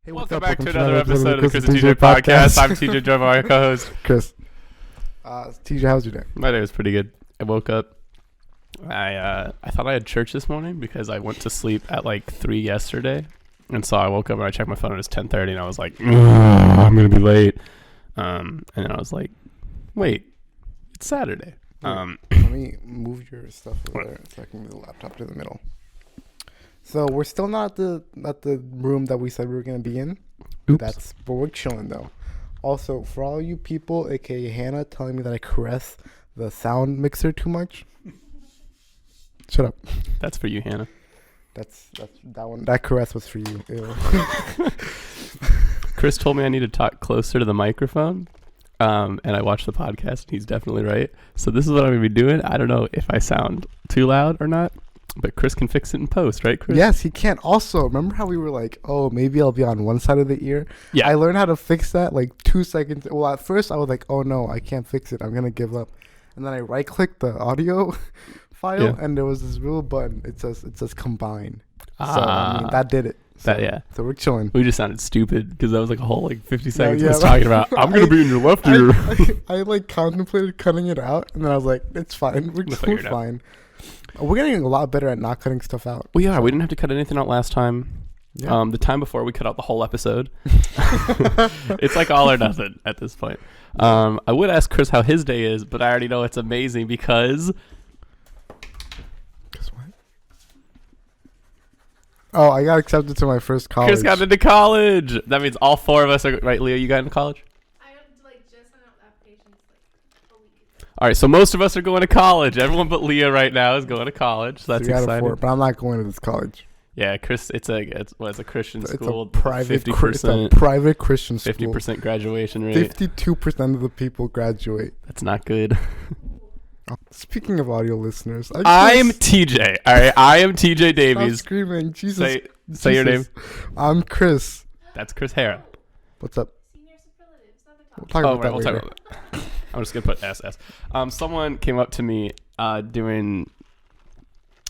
Hey, Welcome back to another episode of the Chris and TJ podcast. I'm TJ Joe, my co-host. Chris. TJ, how's your day? My day was pretty good. I woke up. I thought I had church this morning because I went to sleep at like 3 yesterday, and so I woke up and I checked my phone and it was 10:30, and I was like, I'm gonna be late. And then I was like, wait, it's Saturday. Let me move your stuff over there so I can move the laptop to the middle. So we're still not at the room that we said we were gonna be in. Oops. But we're chilling though. Also, for all you people, aka Hannah, telling me that I caress the sound mixer too much, shut up. That's for you, Hannah. That's that one. That caress was for you. Ew. Chris told me I need to talk closer to the microphone. And I watched the podcast, and he's definitely right. So this is what I'm gonna be doing. I don't know if I sound too loud or not. But Chris can fix it in post, right, Chris? Yes, he can. Also, remember how we were like, oh, maybe I'll be on one side of the ear? Yeah. I learned how to fix that like 2 seconds. Well, at first I was like, oh, no, I can't fix it. I'm going to give up. And then I right-clicked the audio file, and there was this little button. It says combine. So, I mean, that did it. So we're chilling. We just sounded stupid because that was like a whole like 50 seconds of us talking about, I'm going to be in your left ear. I like contemplated cutting it out, and then I was like, it's fine. We're fine. We're getting a lot better at not cutting stuff out. We are. We didn't have to cut anything out last time. Yeah. The time before, we cut out the whole episode. It's like all or nothing at this point. I would ask Chris how his day is, but I already know it's amazing because... Guess what? Oh, I got accepted to my first college. Chris got into college. That means all four of us are... Right, Leo, you got into college? Just sent out applications a week ago. All right, so most of us are going to college. Everyone but Leah right now is going to college. So that's exciting. 4, but I'm not going to this college. Yeah, Chris. It's a Christian school. It's a private Christian school. 50% graduation rate. 52% of the people graduate. That's not good. Speaking of audio listeners, I'm TJ. All right, I am TJ Davies. Stop screaming, Jesus! Say your name. I'm Chris. That's Chris Hara. What's up? Senior superlatives. We'll talk about that later. We'll talk about that. I'm just gonna put SS. Someone came up to me doing.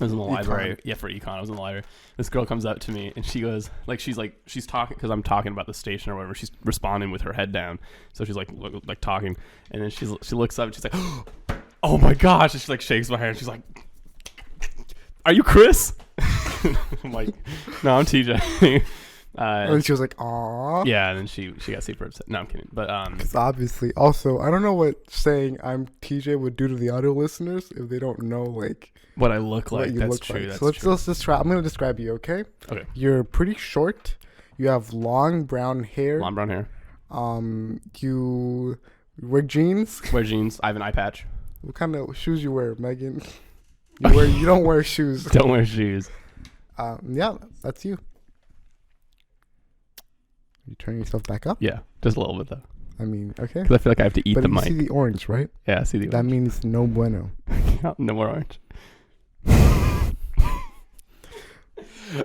I was in the library. Yeah, for econ. I was in the library. This girl comes up to me and she goes, she's talking because I'm talking about the station or whatever. She's responding with her head down, so she's like talking, and then she looks up and she's like, "Oh my gosh!" And she like shakes my hand. She's like, "Are you Chris?" I'm like, "No, I'm TJ." And she was like, "Aw." Yeah, and then she got super upset. No, I'm kidding. But because obviously, also, I don't know what saying I'm TJ would do to the audio listeners if they don't know like what I look like. That's true. Like. So let's just try. I'm gonna describe you. Okay. Okay. You're pretty short. You have long brown hair. Long brown hair. You wear jeans. Wear jeans. I have an eye patch. What kind of shoes you wear, Megan? You don't wear shoes. Don't wear shoes. Yeah, that's you. You turn yourself back up? Yeah, just a little bit though. I mean, okay. Because I feel like I have to eat the mic. But you see the orange, right? Yeah, I see the orange. That means no bueno. No more orange.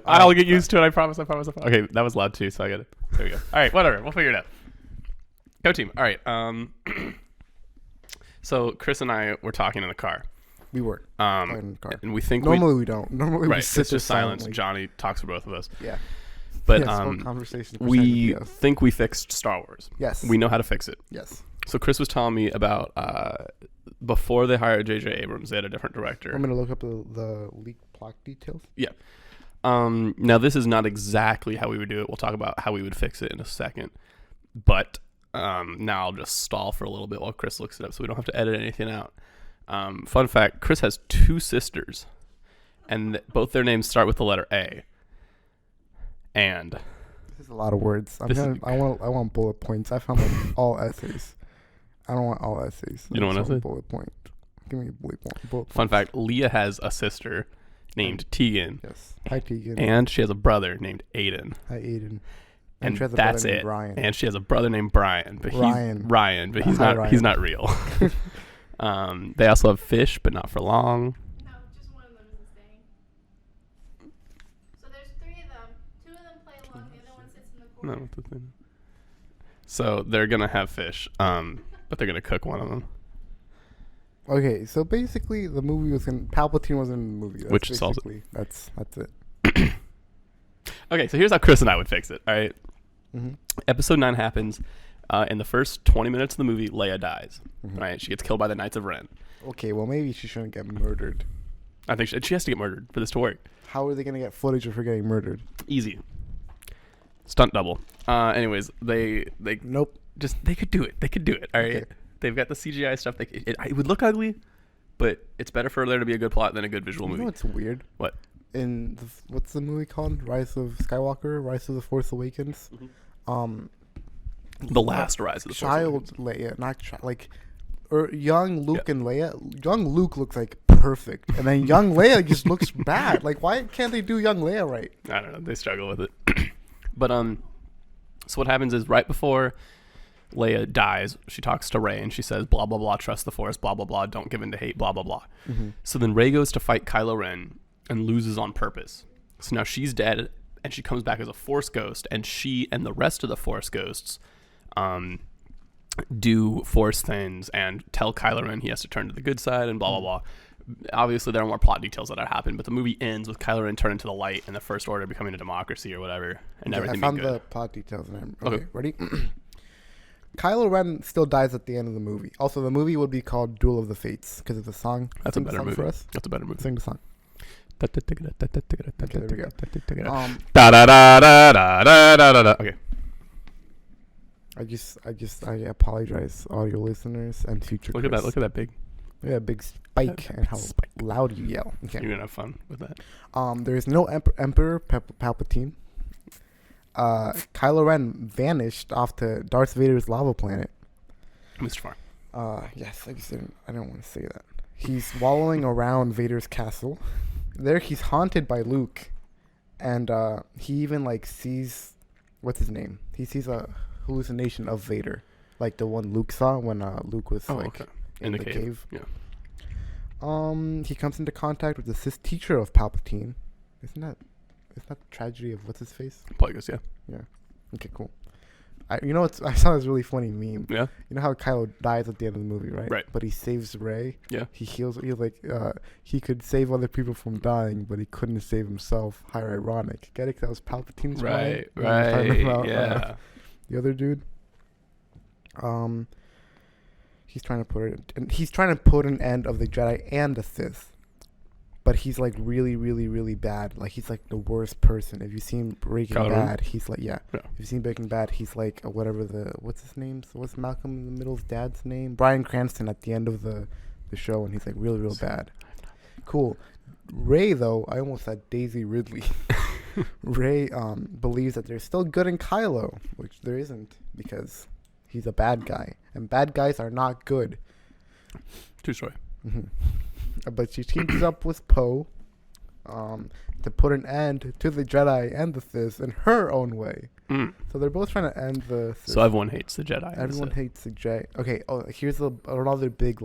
I'll get used to it. I promise. Okay, that was loud too, so I got it. There we go. All right, whatever. We'll figure it out. Go team. All right. So Chris and I were talking in the car. We were. In the car. And we think normally we don't. Normally we sit it's just silence. silently. Johnny talks for both of us. Yeah. But we think we fixed Star Wars. Yes. We know how to fix it. Yes. So Chris was telling me about before they hired J.J. Abrams, they had a different director. I'm going to look up the leaked plot details. Yeah. Now, this is not exactly how we would do it. We'll talk about how we would fix it in a second. But now I'll just stall for a little bit while Chris looks it up so we don't have to edit anything out. Fun fact, Chris has 2 sisters, and both their names start with the letter A. And this is a lot of words. I want bullet points. I found like all essays. I don't want all essays. You don't want essays? Bullet point. Give me a bullet point. Fun fact, Leah has a sister named Tegan. Yes. Hi, Tegan. And she has a brother named Aiden. Hi, Aiden. And that's it. Brian. And she has a brother named Brian. But Ryan. But he's not. Ryan. He's not real. They also have fish, but not for long. No, just one of them is staying. So there's 3 of them. 2 of them play along. The other one sits in the corner. No, that's the thing. So they're gonna have fish, but they're gonna cook one of them. Okay, so basically the movie Palpatine was in the movie. That's which solves it. That's it. Okay, so here's how Chris and I would fix it. All right. Mm-hmm. Episode 9 happens. In the first 20 minutes of the movie, Leia dies. Mm-hmm. Right? She gets killed by the Knights of Ren. Okay, well, maybe she shouldn't get murdered. I think she has to get murdered for this to work. How are they going to get footage of her getting murdered? Easy. Stunt double. Anyways, they Nope. just they could do it. They could do it. All right. Okay. They've got the CGI stuff. It would look ugly, but it's better for there to be a good plot than a good visual You movie. know what's weird? What? What's the movie called? Rise of Skywalker? Rise of the Force Awakens? The last Rise of the Force Awakens. Child Leia, not young Luke and Leia. Young Luke looks like perfect, and then young Leia just looks bad. Like, why can't they do young Leia right? I don't know. They struggle with it. But so what happens is right before Leia dies, she talks to Rey and she says, blah, blah, blah, trust the Force, blah, blah, blah, don't give in to hate, blah, blah, blah. Mm-hmm. So then Rey goes to fight Kylo Ren and loses on purpose. So now she's dead and she comes back as a Force ghost, and she and the rest of the Force ghosts do Force things and tell Kylo Ren he has to turn to the good side and blah, blah, blah. Obviously, there are more plot details that happen, but the movie ends with Kylo Ren turning to the light and the First Order becoming a democracy or whatever, and everything I being found good. the plot details. Okay. Ready? Kylo Ren still dies at the end of the movie. Also, the movie would be called Duel of the Fates because it's a song. That's a Sing the better song movie. for us. That's a better movie. Sing the song. Okay, there we go. Okay. I apologize, audio listeners and future. Look at that. Look at that big. Yeah, big spike and how loud you yell. Okay. You're gonna have fun with that. There is no Emperor Palpatine. Kylo Ren vanished off to Darth Vader's lava planet. Mr. Farm. Yes, I don't want to say that. He's wallowing around Vader's castle. There, he's haunted by Luke, and he even sees, what's his name? He sees a hallucination of Vader, like the one Luke saw when Luke was in the cave. Yeah. He comes into contact with the Sith teacher of Palpatine. Isn't that the tragedy of what's his face? Plagueis, yeah. Yeah. Okay, cool. I saw this really funny meme. Yeah. You know how Kylo dies at the end of the movie, right? Right. But he saves Rey. Yeah. He heals. He could save other people from dying, but he couldn't save himself. How ironic. Get it? That was Palpatine's Right. mind. Right. Yeah. The other dude. He's trying to put an end of the Jedi and the Sith. But he's really, really, really bad. Like, he's the worst person. If you've seen Breaking Bad, he's yeah. If you've seen Breaking Bad, he's what's his name? So what's Malcolm in the Middle's dad's name? Bryan Cranston at the end of the show, and he's real, real bad. Cool. Rey, though, I almost said Daisy Ridley. Rey believes that there's still good in Kylo, which there isn't, because he's a bad guy, and bad guys are not good. True story. Mm-hmm. But she teams up with Poe to put an end to the Jedi and the Sith in her own way. Mm. So they're both trying to end the Sith. So everyone hates the Jedi. Everyone hates the Jedi. Okay, here's another big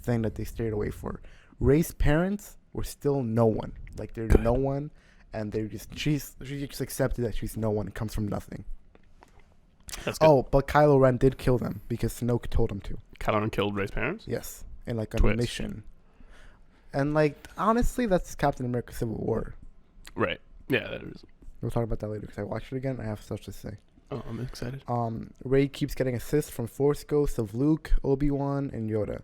thing that they stayed away for. Rey's parents were still no one. They're Good. no one, and she just accepted that she's no one. It comes from nothing. That's good. But Kylo Ren did kill them because Snoke told him to. Kylo Ren killed Rey's parents? Yes, in a Twist. mission. And honestly, that's Captain America: Civil War. Right. Yeah, that is. We'll talk about that later because I watched it again. I have stuff to say. Oh, I'm excited. Rey keeps getting assists from Force ghosts of Luke, Obi-Wan, and Yoda.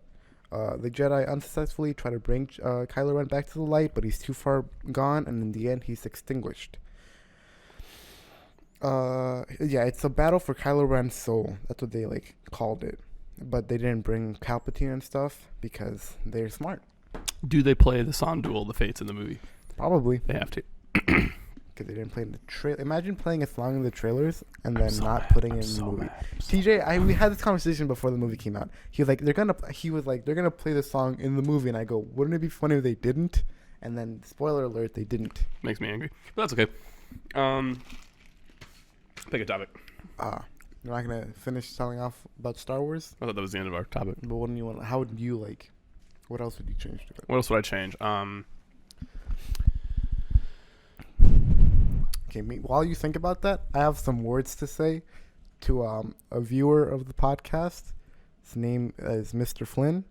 The Jedi unsuccessfully try to bring Kylo Ren back to the light, but he's too far gone, and in the end, he's extinguished. It's a battle for Kylo Ren's soul. That's what they called it. But they didn't bring Palpatine and stuff because they're smart. Do they play the Song Duel of the Fates in the movie? Probably. They have to. Because they didn't play in the trailer. Imagine playing a song in the trailers and then not putting it in the movie. TJ, we had this conversation before the movie came out. He was like, they're gonna play the song in the movie, and I go, wouldn't it be funny if they didn't? And then, spoiler alert, they didn't. Makes me angry. But that's okay. Pick a topic. You're not gonna finish telling off about Star Wars? I thought that was the end of our topic. But what do you want? How would you what else would you change to it? What else would I change? Okay, while you think about that, I have some words to say to a viewer of the podcast. His name is Mr. Flynn.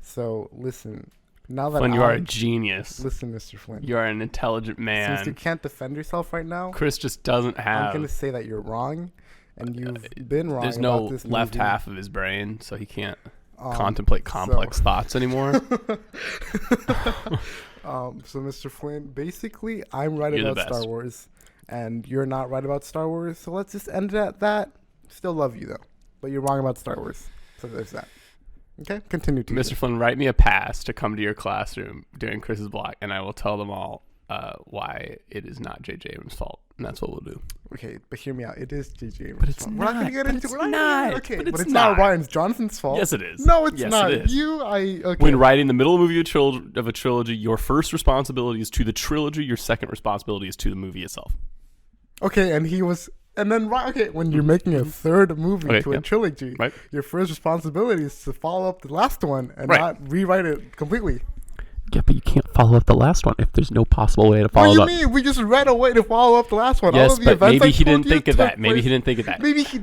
So listen, Now that Flynn, you are a genius. Listen, Mr. Flynn. You are an intelligent man. Since you can't defend yourself right now, Chris just doesn't have. I'm gonna say that you're wrong, and you've been wrong. There's about no this left movie. half of his brain, so he can't contemplate complex thoughts anymore. So Mr. Flynn, basically, I'm right You're the about Star best. Wars, and you're not right about Star Wars. So let's just end it at that. Still love you though, but you're wrong about Star Wars. So there's that. Okay, continue to Mr. Flynn, write me a pass to come to your classroom during Chris's block, and I will tell them all why it is not J.J. Abrams' fault, and that's what we'll do. Okay, but hear me out. It is J.J. Abrams' But it's fault. not. We're not gonna get But into. it's We're not. not. Okay, But but it's it's not not. Ryan Johnson's fault. Yes, it is. No, it's Yes, not. it is. Okay. When writing the middle movie of a trilogy, your first responsibility is to the trilogy. Your second responsibility is to the movie itself. Okay, and he was. And then, when you're making a third movie Okay, to a trilogy, right. your first responsibility is to follow up the last one and Right. not rewrite it completely. Yeah, but you can't follow up the last one if there's no possible way to What follow do you up. mean? We just read a way to follow up the last one. All Yes, of the but events maybe I he told didn't you think of took that. Maybe place- he didn't think of that. Maybe he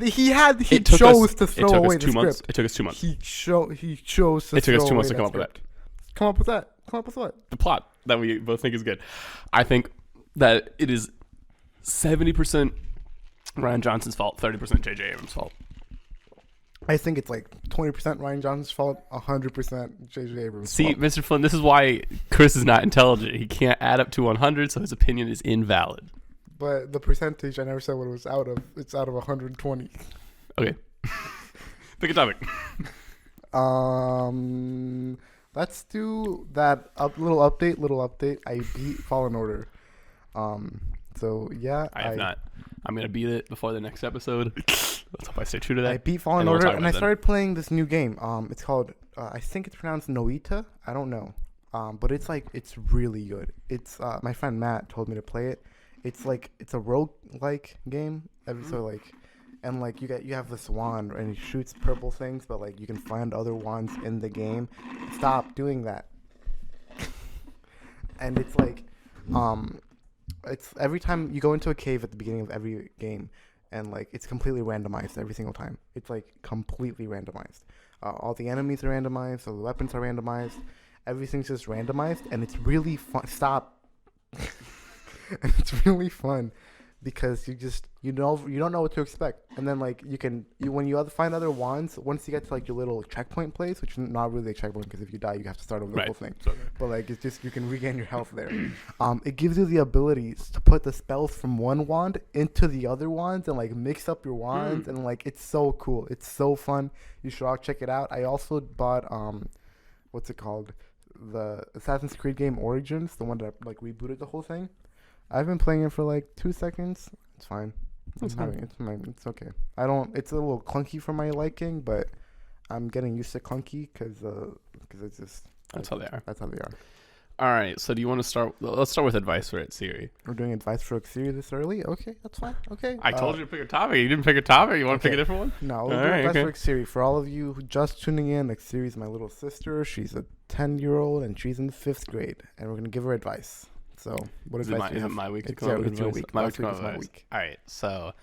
It took chose us- to it throw took away us the 2 months. script. It took us 2 months. He chose to. It took us throw 2 months away to come up with that. script. Come up with that. Come up with what? The plot that we both think is good. I think that it is 70% Ryan Johnson's fault, 30% J.J. Abrams' fault. I think it's like 20% Ryan Johnson's fault, 100% J.J. Abrams' See, fault. Mr. Flynn, this is why Chris is not intelligent. He can't add up to 100, so his opinion is invalid. But the percentage, I never said what it was out of. It's out of 120. Okay. Pick a topic. Let's do that little update. I beat Fallen Order. So yeah, I have not. I'm going to beat it before the next episode. Let's hope I stay true to that. I beat Fallen And we'll Order, talk and about I it then. started playing this new game. It's called, I think it's pronounced Noita. I don't know. But it's really good. It's my friend Matt told me to play it. It's a rogue-like game. And you have this wand and it shoots purple things, but you can find other wands in the game. Stop doing that. And it's every time you go into a cave at the beginning of every game, and it's completely randomized every single time. It's completely randomized. All the enemies are randomized, all the weapons are randomized. Everything's just randomized, and it's really fun. Stop. And it's really fun because you don't know what to expect, and then when you find other wands, once you get to your little checkpoint place, which is not really a checkpoint because if you die you have to start over the whole thing. Sorry. But it's just you can regain your health there. It gives you the abilities to put the spells from one wand into the other wands and mix up your wands, and it's so cool. It's so fun. You should all check it out. I also bought what's it called? The Assassin's Creed game Origins, the one that rebooted the whole thing. I've been playing it for 2 seconds. It's fine. It's okay. It's a little clunky for my liking, but I'm getting used to clunky because it's just That's how they are. That's how they are. All right. So do you want to start? Let's start with advice for it, Siri. We're doing advice for a series this early. Okay, that's fine. Okay. I told you to pick a topic. You didn't pick a topic. You want to pick a different one? No, we'll All do right, advice okay. for Xiri. For all of you who just tuning in, Xiri is my little sister. She's a 10-year-old and she's in 5th grade, and we're gonna give her advice. So, what Is advice? it my week to It's come up with it's your advice? week. My Last week week to is come my up with week. advice. All right. So,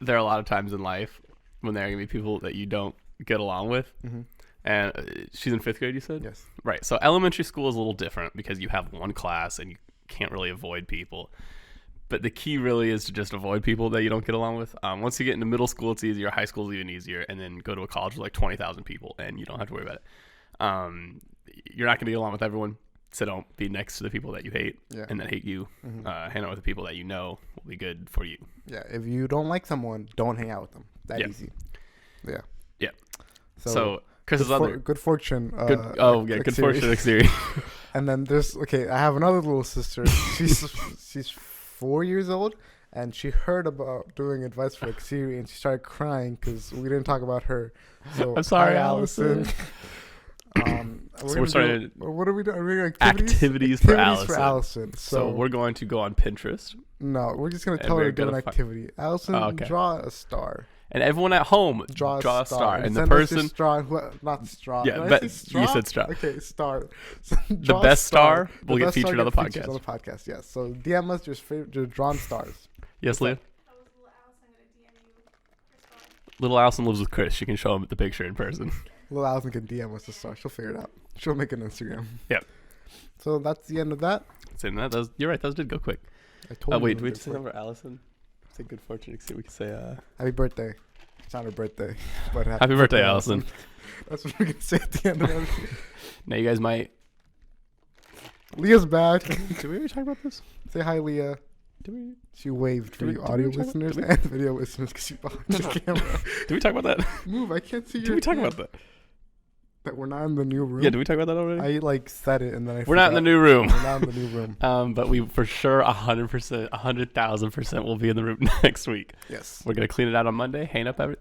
there are a lot of times in life when there are gonna be people that you don't get along with. Mm-hmm. And she's in 5th grade, you said? Yes. Right. So elementary school is a little different because you have one class and you can't really avoid people. But the key really is to just avoid people that you don't get along with. Once you get into middle school, it's easier. High school is even easier. And then go to a college with 20,000 people and you don't have to worry about it. You're not going to get along with everyone. So don't be next to the people that you hate and that hate you. Mm-hmm. Hang out with the people that you know will be good for you. Yeah. If you don't like someone, don't hang out with them. That easy. Yeah. Yeah. good, So Chris's other good fortune. good Xiri. fortune, Xiri. And then I have another little sister. She's 4 years old, and she heard about doing advice for Xiri, and she started crying because we didn't talk about her. So I'm sorry, hi, Allison. We're starting what are we doing? Are we doing activities for Allison. So we're going to go on Pinterest. No, we're just gonna And tell her we're to do an gonna activity. Allison, okay. draw a star. And everyone at home, Draw a star. And the send us your person... not straw. Yeah, Did I say you straw? said straw. Okay, star. The best star will The get best featured star on the gets featured podcast. On the podcast, yes. So DM us your drawn stars. Yes, Leah? That was little Allison. I'm gonna DM you her star. Little Allison lives with Chris. She can show him the picture in person. Little Allison can DM us to start. She'll figure it out. She'll make an Instagram. Yep. So that's the end of that. You're right. Those did go quick. I told you. Wait, it do we was just say number Allison? Say good fortune. We can say happy birthday. It's not her birthday, but happy birthday, Allison. That's what we're gonna say at the end of it. Now you guys might. Leah's back. Did we already talk about this? Say hi, Leah. Did we? She waved for Did we- you did we audio talk about- listeners did we- and video listeners because she's behind the camera. Did we talk about that? Move, I can't see Did your we talk hand. about that? That we're not in the new room. Yeah, did we talk about that already? I like said it and then I We're not in the forgot. new room. We're not in the new room. But we for sure 100%, 100,000% will be in the room next week. Yes. We're gonna clean it out on Monday. Hang up every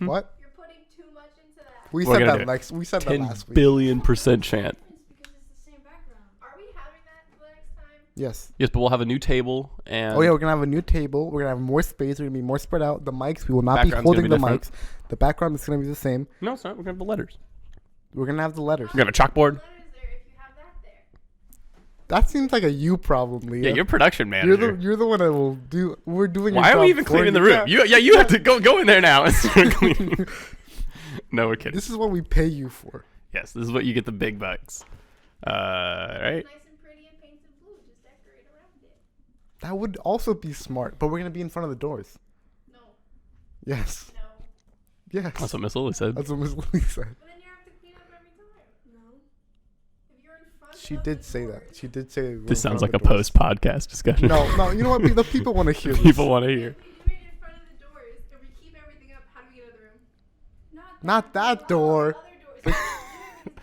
What? You're putting too much into that. We We're said gonna that do it. next. We said that 10 last week. billion percent chance. Because it's the same background. Are we having that for the next time? Yes. Yes, but we'll have a new table and Oh yeah, we're gonna have a new table. We're gonna have more space. We're gonna be more spread out. The mics, we will not be Background's holding gonna the be mics. The background is gonna be the same. No, it's not. We're gonna have the letters. We're gonna have the letters. We're gonna have a chalkboard. Letters there if you have that there. That seems like a you problem, Leah. Yeah, you're production manager. You're the one that will do. We're doing. Why your are we job even for cleaning the you. room? You have to go in there now and start cleaning. No, we're kidding. This is what we pay you for. Yes, this is what you get the big bucks. Right? Nice and pretty and painted blue. Just decorate around it. That would also be smart, but we're gonna be in front of the doors. No. Yes. No. Yes. That's what Miss Lily said. That's what Miss Lily said. But then you have to clean up every time. No. If you're in front She of did the say that. doors- She did say. we're in This sounds front like a of the doors. post-podcast discussion. No. You know what? The people want to hear. People this. want to hear. If we do it in front of the doors and we keep everything up, how do we get out of the room? Not that door. Other doors. You don't even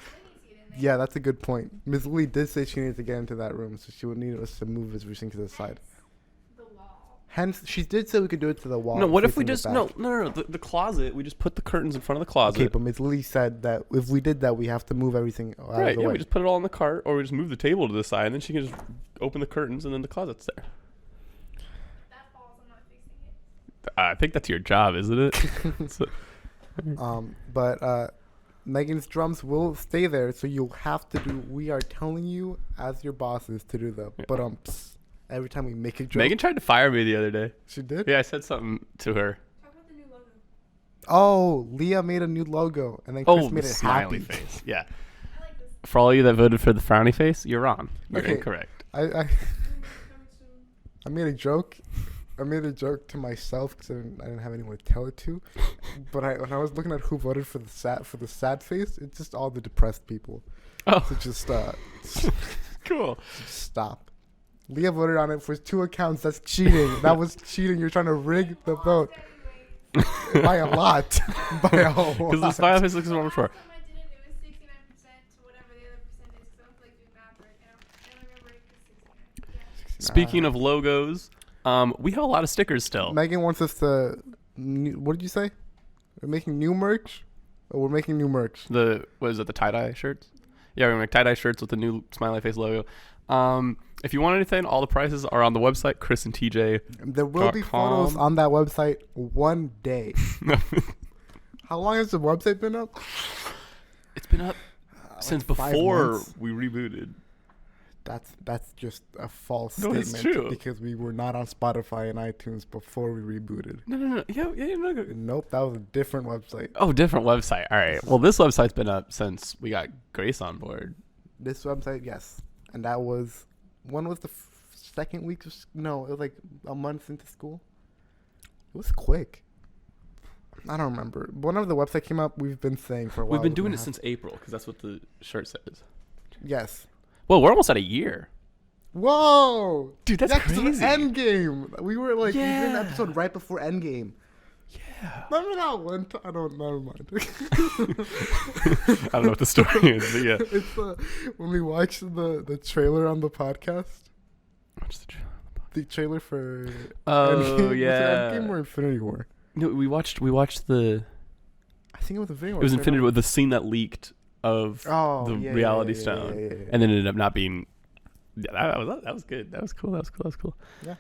see it in there. Yeah, that's a good point. Miss Lily did say she needed to get into that room, so she would need us to move everything to the side. The wall. Hence, she did say we could do it to the wall. No, what if we facing the just back. no. The closet. We just put the curtains in front of the closet. Okay, but Miss Lily said that if we did that, we have to move everything out Right, of the yeah, way. we just put it all in the cart, or we just move the table to the side, and then she can just open the curtains, and then the closet's there. That falls. I'm not fixing it. I think that's your job, isn't it? So- But Megan's drums will stay there, so you'll have to do. We are telling you as your bosses to do the Yeah. every time we make a joke. Megan tried to fire me the other day. She did. Yeah, I said something to her. Talk about the new logo. Oh, Leah made a new logo, and then Chris Oh, made the it smiley happy. face. Yeah. I like this. For all you that voted for the frowny face, you're wrong. You're Okay. incorrect. I made a joke. I made a joke to myself because I didn't have anyone to tell it to. But when I was looking at who voted for the sad face, it's just all the depressed people. Oh, So just cool. stop. Leah voted on it for 2 accounts. That's cheating. That was cheating. You're trying to rig the vote by a lot. By a whole Because the lot. smiley face looks more Last before. time I did it, it was 69% to whatever the other percent is. Because I don't feel like doing math right now. And I remember it was 69. Yeah. Speaking of logos, we have a lot of stickers still. Megan wants us to. What did you say? We're making new merch. Oh, we're making new merch. What is it, the tie-dye shirts? Yeah, we're gonna make tie-dye shirts with the new smiley face logo. If you want anything, all the prices are on the website, Chris and TJ. There will be photos .com. on that website one day. How long has the website been up? It's been up since like 5 before months. we rebooted. That's just a false No, statement. it's true. Because we were not on Spotify and iTunes before we rebooted. No. Yeah, no. Nope, that was a different website. Oh, different website. All right. Well, this website's been up since we got Grace on board. This website, yes, and that was when was the second week? No, it was like a month into school. It was quick. I don't remember. Whenever the website came up, we've been saying for a while. We've been we're doing gonna it have- since April because that's what the shirt says. Yes. Well, we're almost at a year. Whoa, Dude, that's crazy. Endgame. We were like, we did an Yeah. episode right before Endgame. Yeah. Remember that one time? I don't. Never mind. I don't know what the story is, but yeah. It's when we watched the trailer on the podcast. What's the trailer? The trailer for Oh, Endgame. Was it yeah. Endgame or Infinity War? No, we watched the. I think it was Infinity War. It was Infinity War, the scene that leaked of Oh, the yeah, Reality yeah, Stone, yeah. and then it ended up not being. Yeah, that was good. That was cool. Yeah.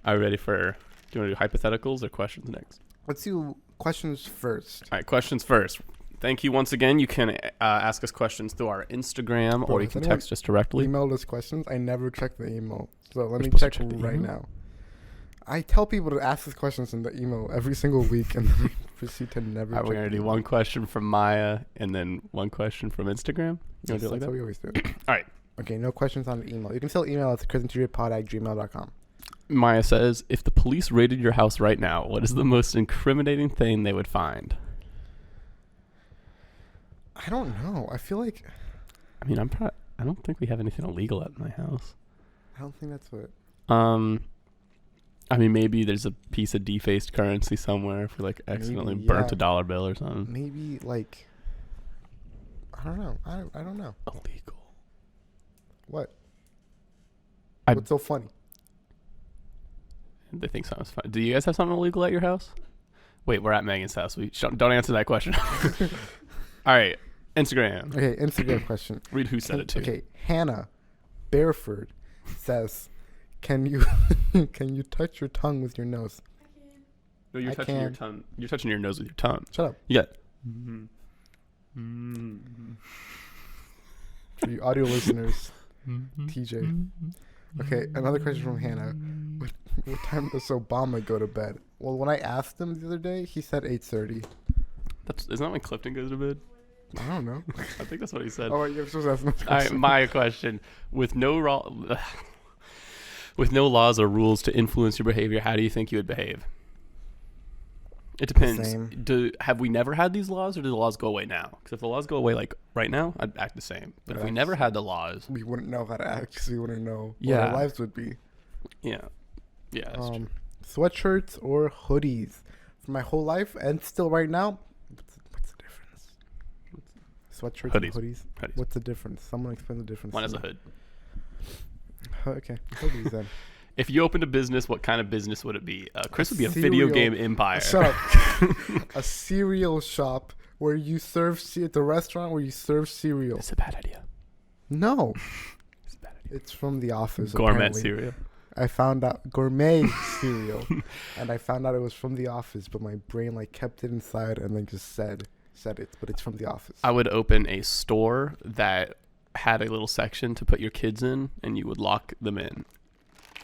Are we ready for? Do you want to do hypotheticals or questions next? Let's do questions first. All right, questions first. Thank you once again. You can ask us questions through our Instagram, Bro, or you has can anyone text us directly. Emailed us questions. I never check the email, so let We're me supposed to check check the right email? now. I tell people to ask us questions in the email every single week, and then Proceed to never. All right, we're going to do one question from Maya and then one question from Instagram. You want to do it like That's that? what we always do. All right. Okay, no questions on the email. You can still email us at chrisinteriorpod@gmail.com. Maya says, if the police raided your house right now, what is the most incriminating thing they would find? I don't know. I feel like I mean, I don't think we have anything illegal at my house. I don't think that's what. I mean, maybe there's a piece of defaced currency somewhere if we like accidentally Maybe, burnt yeah. a dollar bill or something. Maybe like I don't know. I don't know. Illegal. What? I- What's so funny? They think something's fine. Do you guys have something illegal at your house? Wait, we're at Megan's house. Don't answer that question. All right, Instagram. Okay, Instagram question. Read who said it to. Okay, Hannah Bareford says, "Can you can you touch your tongue with your nose?" No, you're I touching your can. tongue. You're touching your nose with your tongue. Shut up. You got. For you audio listeners, TJ. Okay, another question from Hannah. What time does Obama go to bed? Well, when I asked him the other day, he said 8:30. Isn't that when Clifton goes to bed? I don't know. I think that's what he said. Oh, you're supposed to ask another All right, question. my question. With no laws or rules to influence your behavior, how do you think you would behave? It depends. Same. Have we never had these laws, or do the laws go away now? Because if the laws go away like right now, I'd act the same. But if we never had the laws, We wouldn't know how to act because we wouldn't know what Yeah. our lives would be. yeah, that's true. Sweatshirts or hoodies for my whole life and still right now. What's the difference? Sweatshirts and hoodies. Hoodies. What's the difference? Someone explain the difference. One to has a me. hood. Okay, hoodies then. If you opened a business, what kind of business would it be? Chris would be a video game empire. Shut up. A cereal shop where you serve it's a restaurant where you serve cereal. It's a bad idea. No, It's a bad idea. it's from The Office. Gourmet apparently. cereal. I found out gourmet cereal, and I found out it was from The Office, but my brain like kept it inside and then just said it. But it's from The Office. I would open a store that had a little section to put your kids in, and you would lock them in,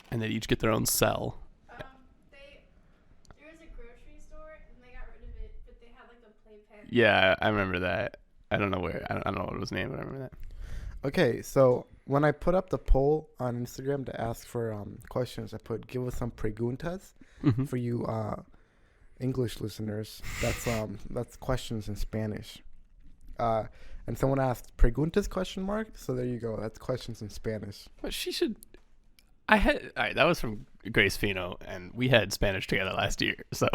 and they'd each get their own cell. There was a grocery store and they got rid of it, but they had like a playpen. Yeah, I remember that. I don't know where. I don't know what it was named, but I remember that. Okay, so when I put up the poll on Instagram to ask for questions, I put give us some preguntas Mm-hmm. for you English listeners. That's questions in Spanish. And someone asked preguntas ? So there you go. That's questions in Spanish. But she should. All right, that was from Grace Fino, and we had Spanish together last year, so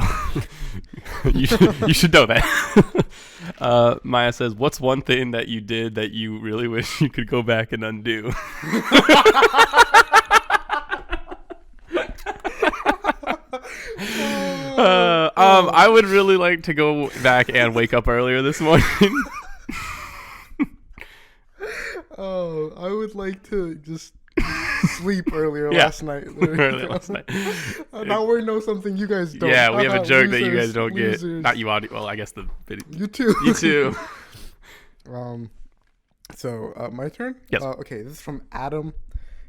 you should know that. Maya says, "What's one thing that you did that you really wish you could go back and undo?" I would really like to go back and wake up earlier this morning. Oh, I would like to just sleep earlier Yeah. last night. Earlier last night. Now we know something you guys don't. Yeah, we have a joke that you Losers, guys don't get. losers. Not you, audio. Well, I guess the video. You too. You too. So my turn? Yes. Okay, this is from Adam.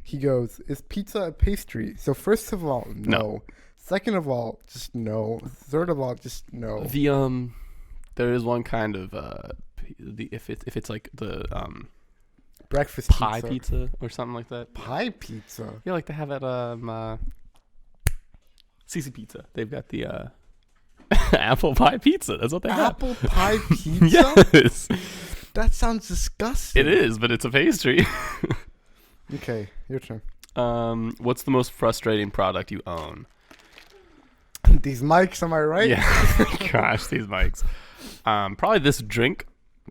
He goes, "Is pizza a pastry?" So first of all, no. Second of all, just no. Third of all, just no. There is one kind of if it's like the Breakfast pie pizza or something like that. Pie pizza. Yeah, like they have at CC Pizza. They've got the apple pie pizza. That's what they have. Apple pie pizza? Yes. That sounds disgusting. It is, but it's a pastry. Okay, your turn. What's the most frustrating product you own? These mics, am I right? Yeah. Gosh, these mics. Probably this drink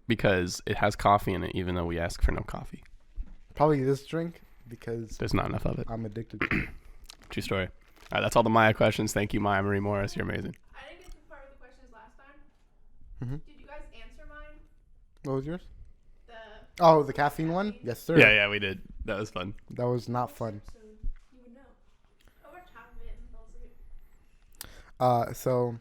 because it has coffee in it, even though we ask for no coffee. Probably this drink because There's not enough of it. I'm addicted to it. True story. All right, that's all the Maya questions. Thank you, Maya Marie Morris. You're amazing. I didn't get to part of the questions last time. Mhm. Did you guys answer mine? What was yours? The Oh, the caffeine one? Yes, sir. Yeah, we did. That was fun. That was not fun. episode, you would know. I watched half of it and fell asleep. So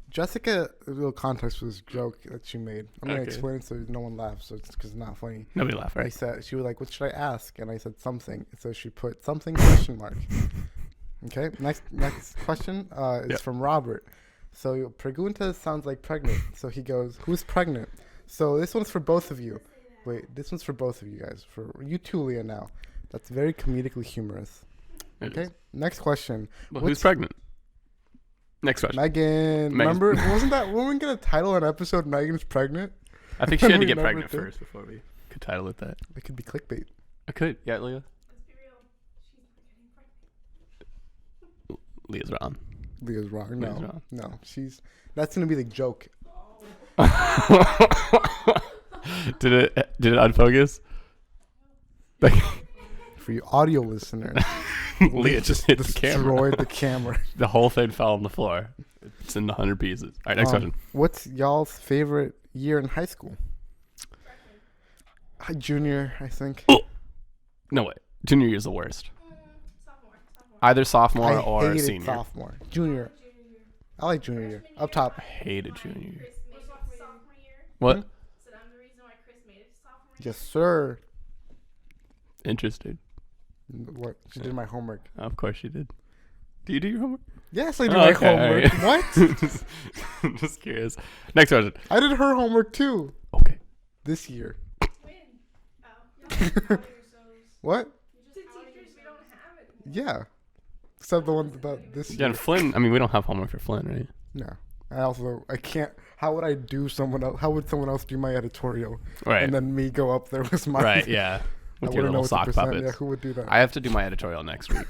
Jessica, a little context for this joke that she made. I'm gonna Okay. explain it so no one laughs, so it's because it's not funny. Nobody laughed, I right? said she was like, "What should I ask?" And I said something. So she put something question mark. Okay. Next question is Yep. from Robert. So pregunta sounds like pregnant. So he goes, who's pregnant? So this one's for both of you. Wait, this one's for both of you guys. For you two, Leah, now. That's very comedically humorous. Okay, next question. Well, who's pregnant? Next question. Megan. Remember, wasn't that, when we going to title an episode Megan's pregnant? I think she had to get pregnant first before we could title it that. It could be clickbait. I could. Yeah, Leah? Let's be real. She's getting pregnant. Leah's wrong. Leah's wrong. No. Leah's wrong. No. That's going to be the joke. Did it unfocus? For you audio listeners. Leah just hit the camera. Destroyed the camera. The whole thing fell on the floor. It's in 100 pieces. All right, next question. What's y'all's favorite year in high school? Junior, I think. Oh! No way. Junior year's the worst. Sophomore. Either sophomore I or hated senior. sophomore. Junior. I like junior year. Up top. I hated junior year. Chris made it sophomore year. What? So I'm the reason why Chris made it sophomore year. Yes, sir. Interesting. What? She did my homework. Of course you did. Do you do your homework? Yes, I did my homework. Right. What? just curious. Next question. I did her homework too. Okay. This year. When? Oh. What? To teachers, we don't have it. Yeah. Except the ones about this Yeah, year. and Flynn. I mean, we don't have homework for Flynn, right? No. I can't. How would I do someone else? How would someone else do my editorial? Right. And then me go up there with my. Right. Yeah. With your little sock puppets. Yeah, who would do that? I have to do my editorial next week.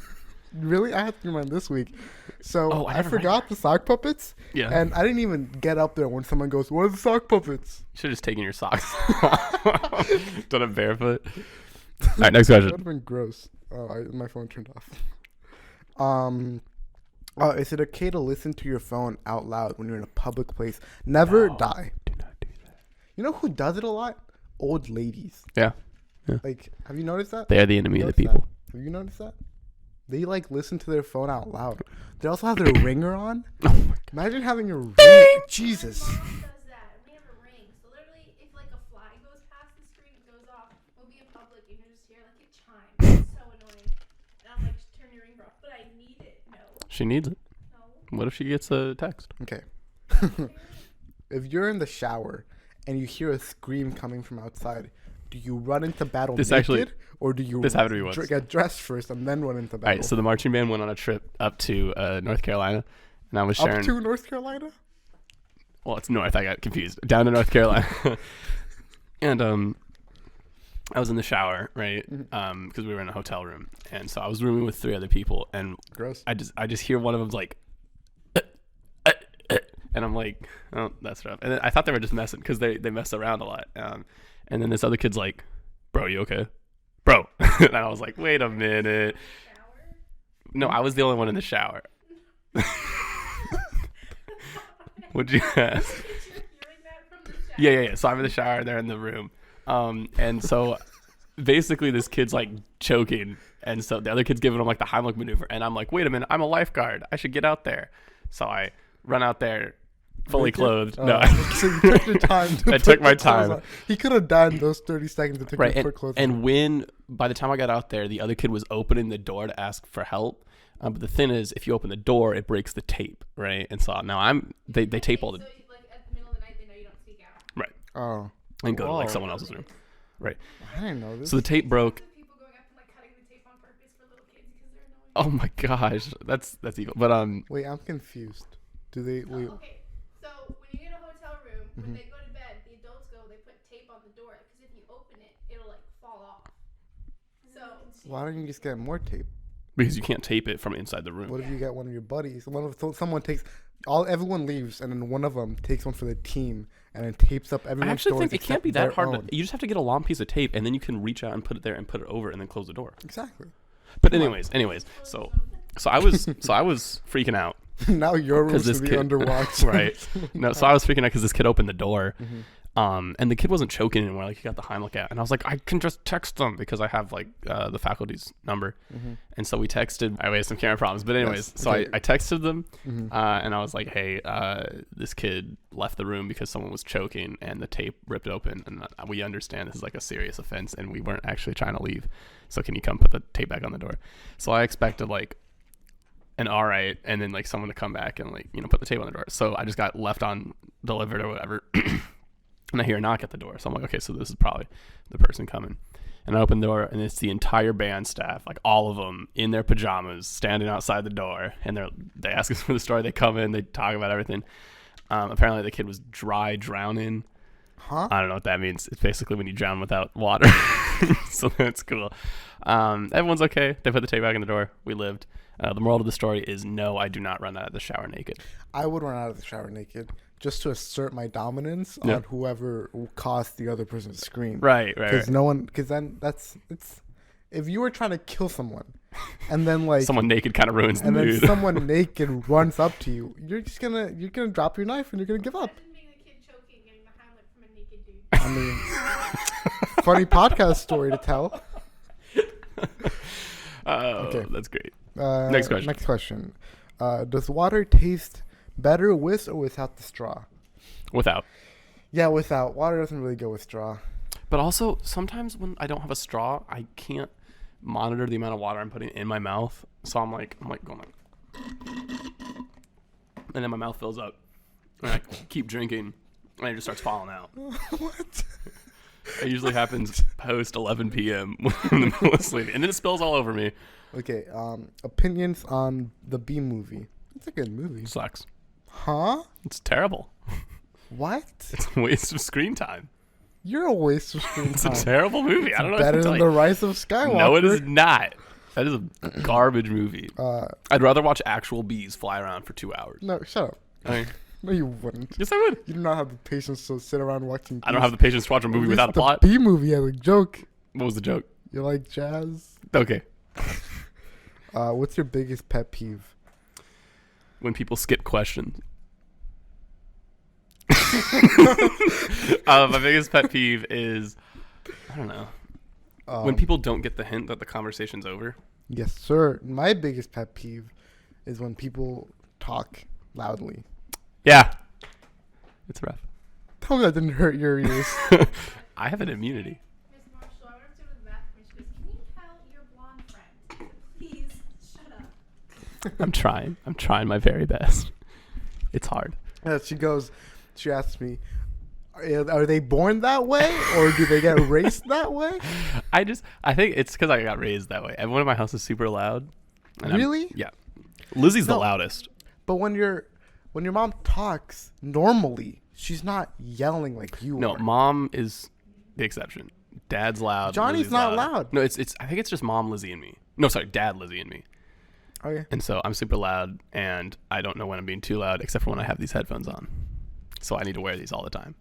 Really? I have to do mine this week. So Oh, I forgot the sock puppets. Yeah. And I didn't even get up there when someone goes, "What are the sock puppets?" You should have just taken your socks. Done it barefoot. All right, next question. That would have been gross. Oh, my phone turned off. Is it okay to listen to your phone out loud when you're in a public place? Never die. Do not do that. You know who does it a lot? Old ladies. Yeah. Like, have you noticed that? They are the enemy of the Noticed that? people. Have you noticed that? They like listen to their phone out loud. They also have their ringer on. Oh my God. Imagine having your ring. Jesus. My mom does that. We have a ring. So literally, if like a fly goes past the screen, it goes off. We'll be in public and you'll just hear like it chime. It's so annoying. And I'm like, just turn your ringer off. But I need it. No. She needs it. No. What if she gets a text? Okay. If you're in the shower and you hear a scream coming from outside, do you run into battle naked, or do you happened to me once. get dressed first and then run into battle? All right, so the marching band went on a trip up to North Carolina, and I was sharing. Up to North Carolina? Well, it's north. I got confused. Down to North Carolina, and I was in the shower, right? Because we were in a hotel room, and so I was rooming with 3 other people, and Gross. I just hear one of them's like, and I'm like, oh, that's rough. And then I thought they were just messing because they mess around a lot. And then this other kid's like, bro, you okay? Bro. And I was like, wait a minute. Shower? No, I was the only one in the shower. What'd you ask? You're hearing that from the shower. Yeah. So I'm in the shower. They're in the room. And so basically this kid's like choking. And so the other kid's giving him like the Heimlich maneuver. And I'm like, wait a minute. I'm a lifeguard. I should get out there. So I run out there. Fully clothed. No. So you took your time. I took my time. He could have died in those 30 seconds to take Right. his quick clothes. And when, by the time I got out there, the other kid was opening the door to ask for help. But the thing is, if you open the door, it breaks the tape, right? And so now they tape all the... So like at the middle of the night, they know you don't speak out. Right. Oh. And go to like Whoa. someone else's room. Right. I didn't know this. So the tape broke. People going up and like cutting the tape on purpose for little kids because they're annoying. Oh my gosh. That's evil. But Wait, I'm confused. Do they... Wait. Okay, so when you get a hotel room, when Mm-hmm. they go to bed, the adults go, they put tape on the door because if you open it, it'll like fall off. So Why don't you just get more tape? because you can't tape it from inside the room. What if you get one of your buddies? Someone takes... Everyone leaves, and then one of them takes one for the team, and then tapes up everyone's I actually doors think it can't except be that their hard. own. You just have to get a long piece of tape, and then you can reach out and put it there and put it over and then close the door. Exactly. But anyways, so I was freaking out. Now your room Because should this be kid, underwatched. right? No, so I was freaking out because this kid opened the door, and the kid wasn't choking anymore. Like he got the Heimlich out, and I was like, I can just text them because I have like the faculty's number, and so we texted. I had some camera problems, but anyways, Yes, so okay. I texted them, and I was like, hey, this kid left the room because someone was choking, and the tape ripped open, and we understand this is like a serious offense, and we weren't actually trying to leave. So can you come put the tape back on the door? So I expected like and all right, and then like someone to come back and like put the tape on the door. So I just got left on delivered or whatever, and I hear a knock at the door. So I'm like, okay, so this is probably the person coming. And I open the door, and it's the entire band staff, like all of them in their pajamas, standing outside the door, and they ask us for the story. They come in, they talk about everything. Apparently, the kid was dry drowning. Huh? I don't know what that means. It's basically when you drown without water. So that's cool. Everyone's okay. They put the tape back in the door. We lived. The moral of the story is no, I do not run out of the shower naked. I would run out of the shower naked just to assert my dominance on whoever caused the other person to scream. Right. Because then it's if you were trying to kill someone and then like someone naked kind of ruins the mood. And then someone naked runs up to you, you're gonna drop your knife and you're gonna give up. I mean, funny podcast story to tell. Okay, that's great. Next question. Does water taste better with or without the straw? Without. Yeah, without. Water doesn't really go with straw. But also, sometimes when I don't have a straw, I can't monitor the amount of water I'm putting in my mouth. So I'm like going like, and then my mouth fills up, and I keep drinking, and it just starts falling out. What? It usually happens post 11 p.m. when I'm in the middle of sleep, and then it spills all over me. Okay. Opinions on the Bee movie? It's a good movie. It sucks. Huh? It's terrible. What? It's a waste of screen time. You're a waste of screen time. It's a terrible movie. I don't know. Better than The Rise of Skywalker. No, it is not. That is a garbage movie. I'd rather watch actual bees fly around for 2 hours. No, shut up. No, you wouldn't. Yes, I would. You do not have the patience to sit around watching bees. I don't have the patience to watch a movie without a plot. The Bee movie has a joke. What was the joke? You like jazz? Okay. What's your biggest pet peeve? When people skip questions. My biggest pet peeve is, I don't know, when people don't get the hint that the conversation's over. Yes, sir. My biggest pet peeve is when people talk loudly. Yeah. It's rough. Tell me that didn't hurt your ears. I have an immunity. Miss Marshall, I went up to the bathroom. She goes, "Can you tell your blonde friend to please shut up?" I'm trying my very best. It's hard. She asks me, are they born that way or do they get raised that way? I think it's because I got raised that way. Everyone in my house is super loud. Really? Yeah. Lizzie's the loudest. But when your mom talks normally, she's not yelling like you are. No, mom is the exception. Dad's loud. Johnny's Lizzie's not loud. No, it's. I think it's just mom, Lizzie, and me. No, sorry, dad, Lizzie, and me. Okay. And so I'm super loud, and I don't know when I'm being too loud, except for when I have these headphones on. So I need to wear these all the time.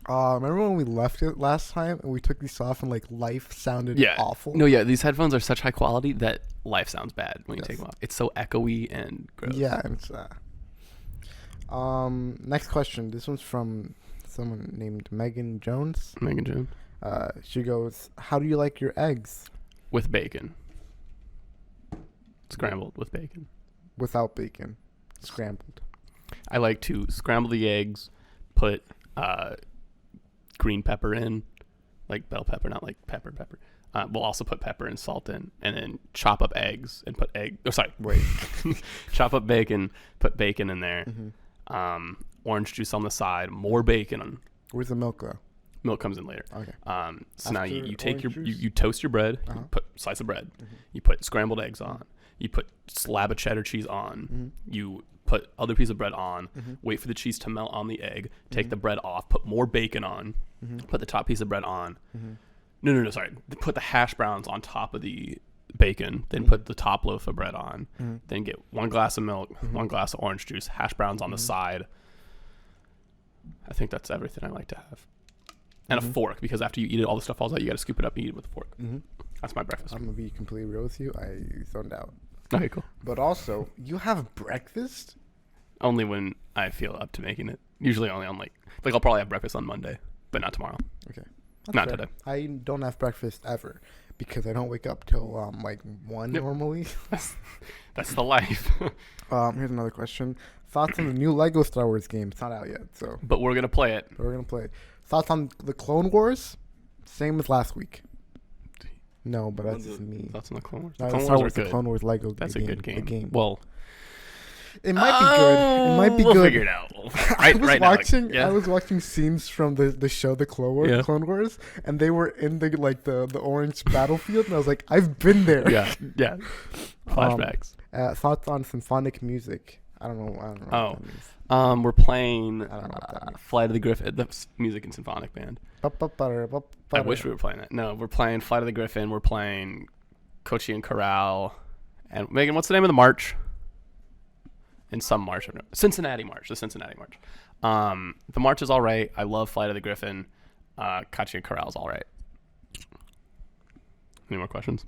Remember when we left it last time and we took these off and like life sounded awful? No, yeah, these headphones are such high quality that life sounds bad when you take them off. It's so echoey and gross. Yeah, it's next question. This one's from someone named Megan Jones. Megan Jones. She goes, "How do you like your eggs?" With bacon. Scrambled with bacon. Without bacon. Scrambled. I like to scramble the eggs, put green pepper in, like bell pepper, not like pepper. We'll also put pepper and salt in, and then chop up eggs and put chop up bacon, put bacon in there. Mm-hmm. Orange juice on the side, more bacon. Where's the milk though? Milk comes in later. Okay. So now you take you toast your bread, you put slice of bread, you put scrambled eggs on, you put slab of cheddar cheese on, you put other piece of bread on, wait for the cheese to melt on the egg, take the bread off, put more bacon on, put the top piece of bread on. No, sorry. Put the hash browns on top of the bacon, then put the top loaf of bread on, then get 1 glass of milk, 1 glass of orange juice, hash browns on the side. I think that's everything I like to have. And a fork, because after you eat it, all the stuff falls out. You got to scoop it up and eat it with a fork. That's my breakfast. I'm going to be completely real with you. I zoned out. Okay, cool. But also, you have breakfast? Only when I feel up to making it. Usually only on like I'll probably have breakfast on Monday, but not tomorrow. Okay. Not today. I don't have breakfast ever because I don't wake up till like 1 normally. That's the life. Here's another question. Thoughts on the new Lego Star Wars game? It's not out yet, so. But we're gonna play it. Thoughts on the Clone Wars? Same as last week. No, but that's just me. Thoughts on the Clone Wars? No, The Clone Star Wars Wars, are the good. Clone Wars Lego. That's the a game, good game. The game. Well, it might be good. It might be we'll good. figure it out. I was watching. Now, I was watching scenes from the show, the Clone Wars, Yeah. Clone Wars, and they were in the orange battlefield, and I was like, I've been there. yeah. Flashbacks. Thoughts on symphonic music? I don't know. What that means. We're playing I don't know what that means. Flight of the Griffin, the music and symphonic band. I wish we were playing that. No, we're playing Flight of the Griffin. We're playing Kochi and Corral. And Megan, what's the name of the march? In some march. Cincinnati March. The Cincinnati March. The march is all right. I love Flight of the Griffin. Kochi and Corral is all right. Any more questions?